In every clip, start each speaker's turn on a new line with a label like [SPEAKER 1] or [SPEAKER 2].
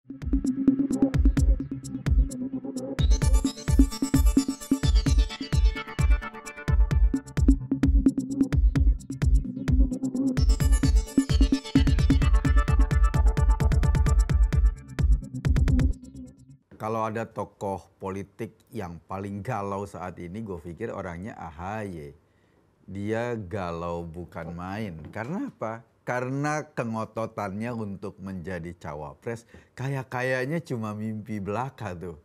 [SPEAKER 1] Kalau ada tokoh politik yang paling galau saat ini, gue pikir orangnya AHY. Dia galau bukan main. Karena apa? Karena kengototannya untuk menjadi cawapres, kayaknya cuma mimpi belaka tuh.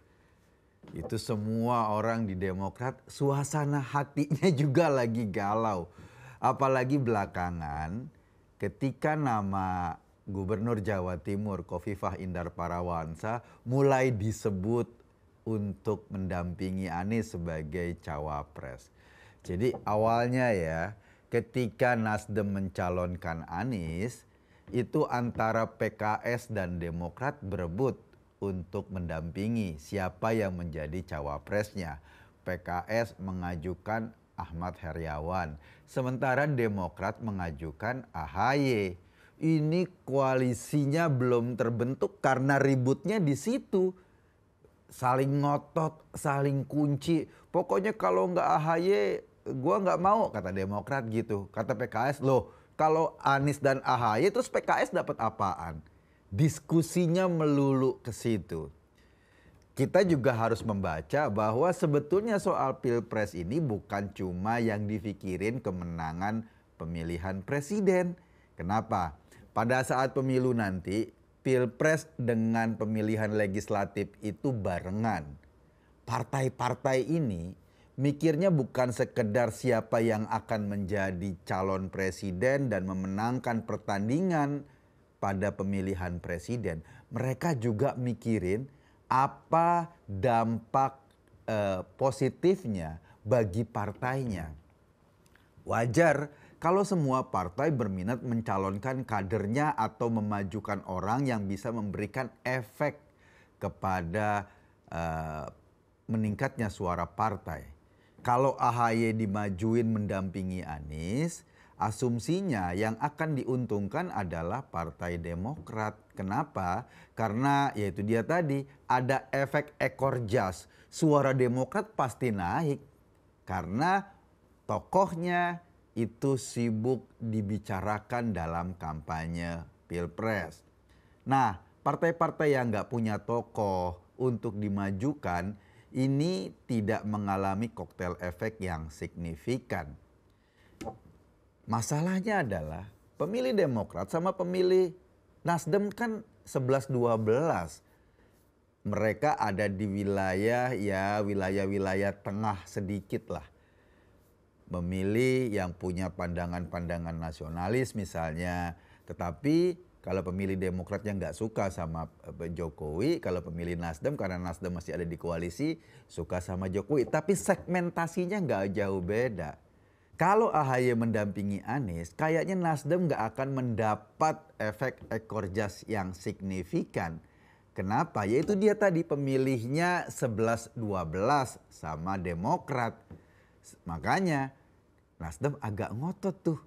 [SPEAKER 1] Itu semua orang di Demokrat, suasana hatinya juga lagi galau. Apalagi belakangan ketika nama Gubernur Jawa Timur Khofifah Indar Parawansa mulai disebut untuk mendampingi Anies sebagai cawapres. Jadi awalnya ya, ketika Nasdem mencalonkan Anies, itu antara PKS dan Demokrat berebut untuk mendampingi siapa yang menjadi cawapresnya. PKS mengajukan Ahmad Heriawan, sementara Demokrat mengajukan AHY. Ini koalisinya belum terbentuk karena ributnya di situ. Saling ngotot, saling kunci. Pokoknya kalau nggak AHY, gue nggak mau, kata Demokrat gitu. Kata PKS, loh kalau Anies dan AHY terus PKS dapat apaan? Diskusinya melulu ke situ. Kita juga harus membaca bahwa sebetulnya soal Pilpres ini bukan cuma yang dipikirin kemenangan pemilihan presiden. Kenapa? Pada saat pemilu nanti, Pilpres dengan pemilihan legislatif itu barengan. Partai-partai ini mikirnya bukan sekedar siapa yang akan menjadi calon presiden dan memenangkan pertandingan pada pemilihan presiden. Mereka juga mikirin apa dampak positifnya bagi partainya. Wajar kalau semua partai berminat mencalonkan kadernya atau memajukan orang yang bisa memberikan efek kepada meningkatnya suara partai. Kalau AHY dimajuin mendampingi Anies, asumsinya yang akan diuntungkan adalah Partai Demokrat. Kenapa? Karena yaitu dia tadi, ada efek ekor jas. Suara Demokrat pasti naik karena tokohnya itu sibuk dibicarakan dalam kampanye Pilpres. Nah, partai-partai yang nggak punya tokoh untuk dimajukan ini tidak mengalami koktel efek yang signifikan. Masalahnya adalah pemilih Demokrat sama pemilih Nasdem kan 11-12. Mereka ada di wilayah-wilayah tengah sedikit lah. Memilih yang punya pandangan-pandangan nasionalis misalnya. Tetapi kalau pemilih Demokrat yang nggak suka sama Jokowi, kalau pemilih Nasdem karena Nasdem masih ada di koalisi, suka sama Jokowi. Tapi segmentasinya nggak jauh beda. Kalau AHY mendampingi Anies, kayaknya Nasdem nggak akan mendapat efek ekor jas yang signifikan. Kenapa? Yaitu dia tadi pemilihnya 11-12 sama Demokrat. Makanya Nasdem agak ngotot tuh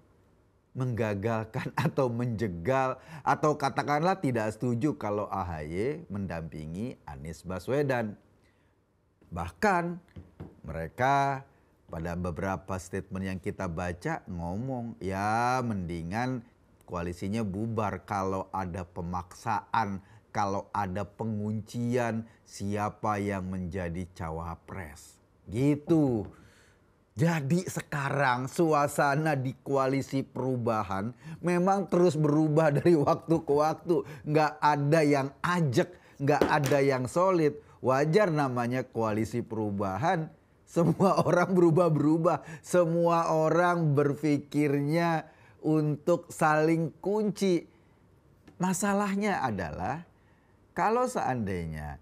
[SPEAKER 1] menggagalkan atau menjegal atau katakanlah tidak setuju kalau AHY mendampingi Anies Baswedan. Bahkan mereka pada beberapa statement yang kita baca ngomong ya mendingan koalisinya bubar kalau ada pemaksaan, kalau ada penguncian siapa yang menjadi cawapres. Gitu. Jadi sekarang suasana di koalisi perubahan memang terus berubah dari waktu ke waktu. Nggak ada yang ajak, nggak ada yang solid. Wajar namanya koalisi perubahan. Semua orang berubah-berubah. Semua orang berpikirnya untuk saling kunci. Masalahnya adalah kalau seandainya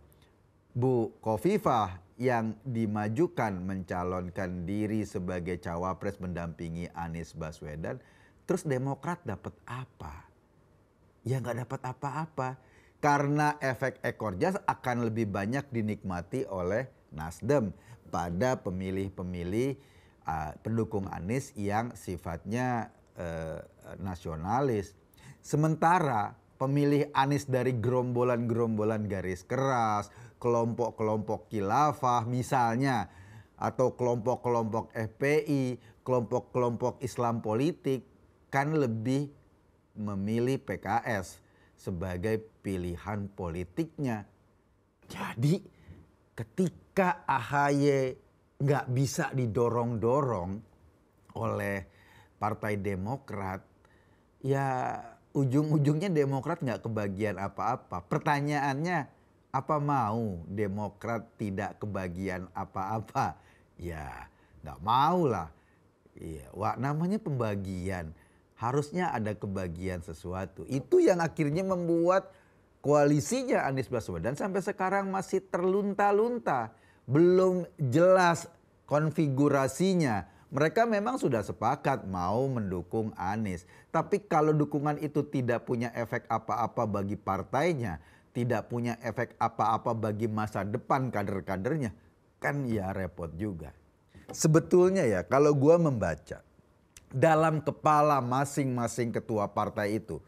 [SPEAKER 1] Bu Khofifah yang dimajukan mencalonkan diri sebagai cawapres mendampingi Anies Baswedan, terus Demokrat dapat apa? Ya nggak dapat apa-apa. Karena efek ekor jas akan lebih banyak dinikmati oleh Nasdem pada pemilih-pemilih pendukung Anies yang sifatnya nasionalis. Sementara pemilih Anies dari gerombolan-gerombolan garis keras, kelompok-kelompok khilafah misalnya, atau kelompok-kelompok FPI, kelompok-kelompok Islam politik, kan lebih memilih PKS sebagai pilihan politiknya. Jadi ketika AHY nggak bisa didorong-dorong oleh Partai Demokrat, ya ujung-ujungnya Demokrat nggak kebagian apa-apa. Pertanyaannya, apa mau Demokrat tidak kebagian apa-apa? Ya nggak mau lah. Iya, wah, namanya pembagian. Harusnya ada kebagian sesuatu. Itu yang akhirnya membuat koalisinya Anies Baswedan sampai sekarang masih terlunta-lunta. Belum jelas konfigurasinya. Mereka memang sudah sepakat mau mendukung Anies. Tapi kalau dukungan itu tidak punya efek apa-apa bagi partainya, tidak punya efek apa-apa bagi masa depan kader-kadernya, kan ya repot juga. Sebetulnya ya kalau gue membaca dalam kepala masing-masing ketua partai itu,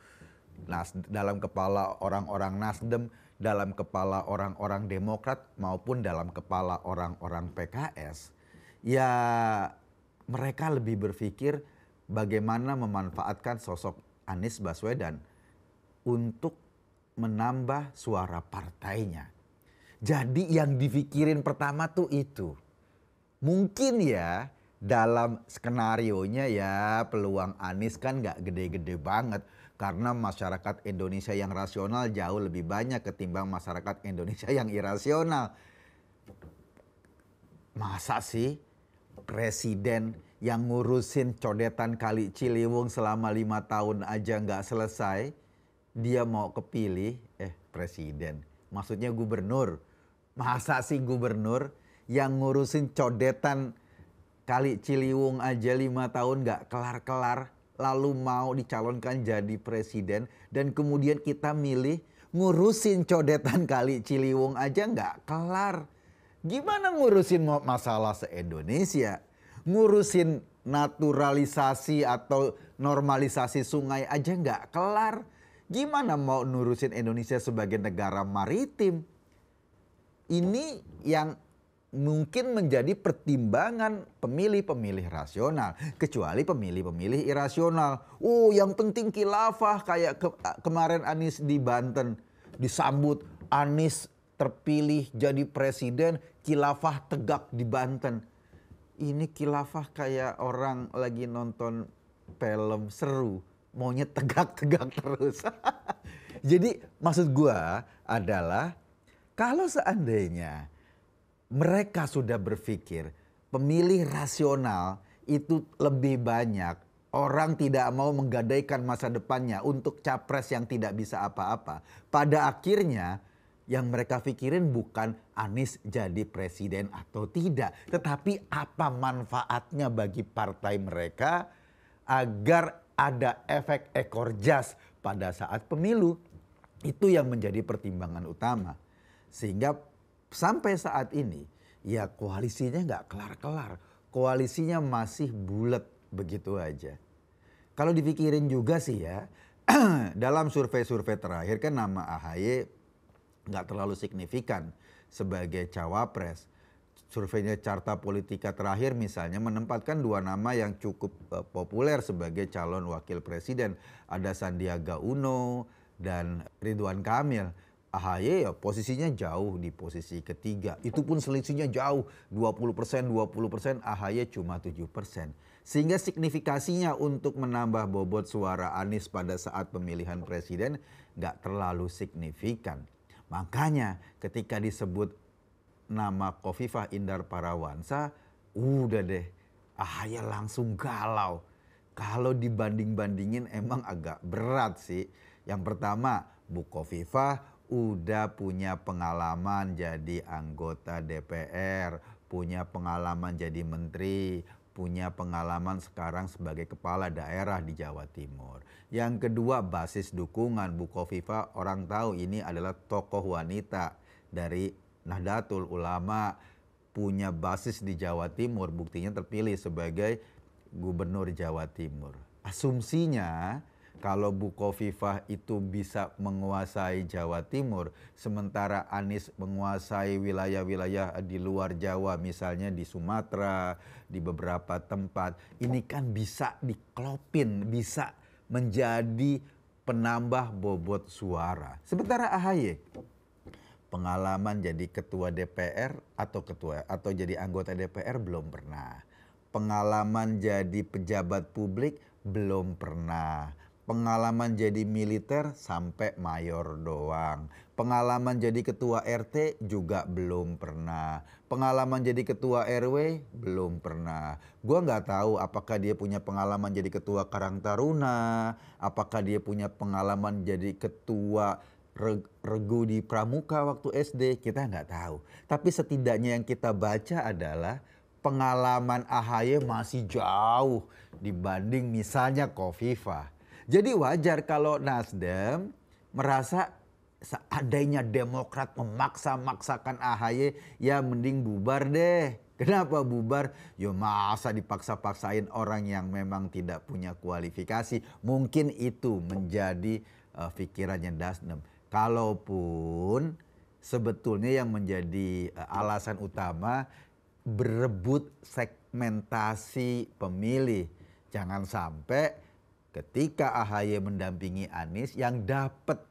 [SPEAKER 1] dalam kepala orang-orang Nasdem, dalam kepala orang-orang Demokrat maupun dalam kepala orang-orang PKS, ya mereka lebih berpikir bagaimana memanfaatkan sosok Anies Baswedan untuk menambah suara partainya. Jadi yang dipikirin pertama tuh itu. Mungkin ya dalam skenarionya ya peluang Anies kan gak gede-gede banget. Karena masyarakat Indonesia yang rasional jauh lebih banyak ketimbang masyarakat Indonesia yang irasional. Masa sih presiden yang ngurusin codetan Kali Ciliwung selama 5 tahun aja gak selesai, dia mau kepilih, presiden, maksudnya gubernur. Masa sih gubernur yang ngurusin codetan Kali Ciliwung aja 5 tahun gak kelar-kelar, lalu mau dicalonkan jadi presiden, dan kemudian kita milih ngurusin codetan Kali Ciliwung aja gak kelar. Gimana ngurusin masalah se-Indonesia? Ngurusin naturalisasi atau normalisasi sungai aja gak kelar. Gimana mau ngurusin Indonesia sebagai negara maritim? Ini yang mungkin menjadi pertimbangan pemilih-pemilih rasional. Kecuali pemilih-pemilih irasional. Oh, yang penting khilafah, kayak kemarin Anies di Banten disambut, Anies terpilih jadi presiden, khilafah tegak di Banten. Ini khilafah kayak orang lagi nonton film seru, maunya tegak-tegak terus. Jadi maksud gua adalah kalau seandainya mereka sudah berpikir pemilih rasional itu lebih banyak, orang tidak mau menggadaikan masa depannya untuk capres yang tidak bisa apa-apa. Pada akhirnya yang mereka pikirin bukan Anies jadi presiden atau tidak, tetapi apa manfaatnya bagi partai mereka agar ada efek ekor jas pada saat pemilu. Itu yang menjadi pertimbangan utama. Sehingga sampai saat ini ya koalisinya nggak kelar-kelar. Koalisinya masih bulat begitu aja. Kalau dipikirin juga sih ya, dalam survei-survei terakhir kan nama AHY nggak terlalu signifikan sebagai cawapres. Surveinya Carta Politika terakhir misalnya menempatkan 2 nama yang cukup populer sebagai calon wakil presiden. Ada Sandiaga Uno dan Ridwan Kamil. AHY ya posisinya jauh di posisi ketiga. Itu pun selisihnya jauh, 20%, AHY cuma 7%. Sehingga signifikasinya untuk menambah bobot suara Anies pada saat pemilihan presiden nggak terlalu signifikan. Makanya ketika disebut nama Khofifah Indar Parawansa, udah deh AHY langsung galau. Kalau dibanding-bandingin emang agak berat sih. Yang pertama, Bu Khofifah udah punya pengalaman jadi anggota DPR, punya pengalaman jadi menteri, punya pengalaman sekarang sebagai kepala daerah di Jawa Timur. Yang kedua, basis dukungan. Bu Khofifah orang tahu ini adalah tokoh wanita dari Nahdlatul Ulama, punya basis di Jawa Timur, buktinya terpilih sebagai gubernur Jawa Timur. Asumsinya Kalau Bu Khofifah itu bisa menguasai Jawa Timur, sementara Anies menguasai wilayah-wilayah di luar Jawa, misalnya di Sumatera, di beberapa tempat, ini kan bisa diklopin, bisa menjadi penambah bobot suara. Sementara AHY pengalaman jadi ketua DPR atau jadi anggota DPR belum pernah. Pengalaman jadi pejabat publik belum pernah. Pengalaman jadi militer sampai mayor doang. Pengalaman jadi ketua RT juga belum pernah. Pengalaman jadi ketua RW belum pernah. Gua nggak tahu apakah dia punya pengalaman jadi ketua Karang Taruna, apakah dia punya pengalaman jadi ketua Regu di Pramuka waktu SD, kita nggak tahu. Tapi setidaknya yang kita baca adalah pengalaman AHY masih jauh dibanding misalnya Khofifah. Jadi wajar kalau Nasdem merasa seandainya Demokrat memaksa-maksakan AHY, ya mending bubar deh. Kenapa bubar? Ya masa dipaksa-paksain orang yang memang tidak punya kualifikasi. Mungkin itu menjadi pikirannya Nasdem. Kalaupun sebetulnya yang menjadi alasan utama berebut segmentasi pemilih. Jangan sampai ketika AHY mendampingi Anies yang dapat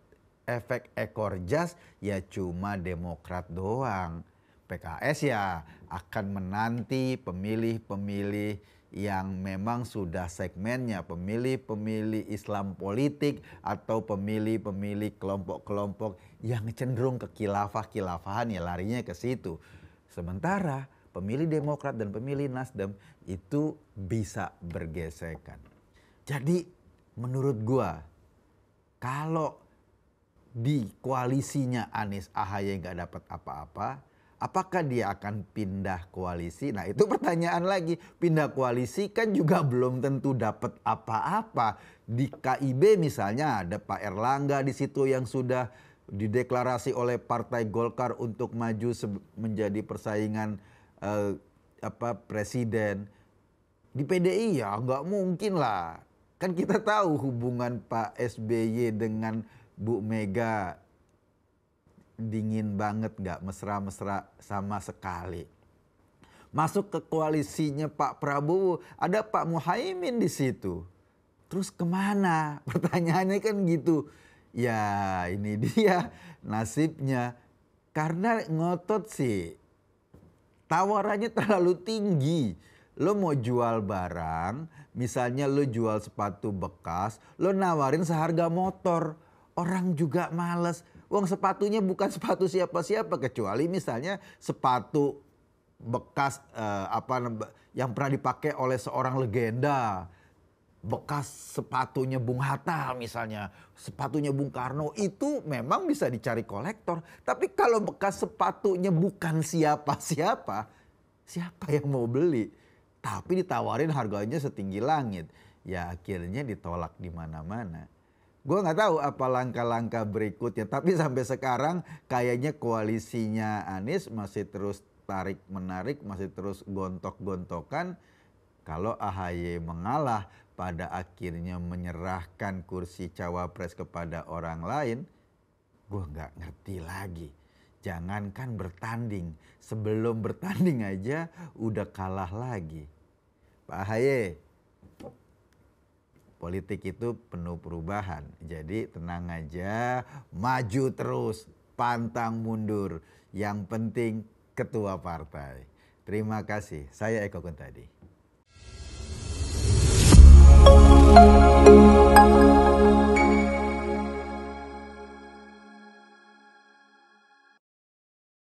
[SPEAKER 1] efek ekor jas ya cuma Demokrat doang. PKS ya akan menanti pemilih-pemilih yang memang sudah segmennya pemilih-pemilih Islam politik atau pemilih-pemilih kelompok-kelompok yang cenderung ke khilafah-khilafahan, ya larinya ke situ. Sementara pemilih Demokrat dan pemilih Nasdem itu bisa bergesekan. Jadi menurut gua kalau di koalisinya Anies AHY nggak dapat apa-apa, apakah dia akan pindah koalisi? Nah itu pertanyaan lagi. Pindah koalisi kan juga belum tentu dapat apa-apa. Di KIB misalnya ada Pak Erlangga di situ yang sudah dideklarasi oleh Partai Golkar untuk maju menjadi persaingan presiden. Di PDI ya nggak mungkin lah. Kan kita tahu hubungan Pak SBY dengan Bu Mega dingin banget, gak mesra-mesra sama sekali. Masuk ke koalisinya Pak Prabowo, ada Pak Muhaimin di situ. Terus kemana? Pertanyaannya kan gitu. Ya ini dia nasibnya. Karena ngotot sih, tawarannya terlalu tinggi. Lo mau jual barang, misalnya lo jual sepatu bekas, lo nawarin seharga motor. Orang juga males. Wong sepatunya bukan sepatu siapa-siapa kecuali misalnya sepatu bekas yang pernah dipakai oleh seorang legenda. Bekas sepatunya Bung Hatta misalnya, sepatunya Bung Karno itu memang bisa dicari kolektor. Tapi kalau bekas sepatunya bukan siapa-siapa, siapa yang mau beli? Tapi ditawarin harganya setinggi langit. Ya akhirnya ditolak di mana-mana. Gue nggak tahu apa langkah-langkah berikutnya, tapi sampai sekarang kayaknya koalisinya Anies masih terus tarik-menarik, masih terus gontok-gontokan. Kalau AHY mengalah, pada akhirnya menyerahkan kursi cawapres kepada orang lain, gue nggak ngerti lagi. Jangankan bertanding, sebelum bertanding aja udah kalah lagi. Pak AHY, politik itu penuh perubahan, jadi tenang aja, maju terus, pantang mundur. Yang penting ketua partai. Terima kasih, saya Eko Kuntadi.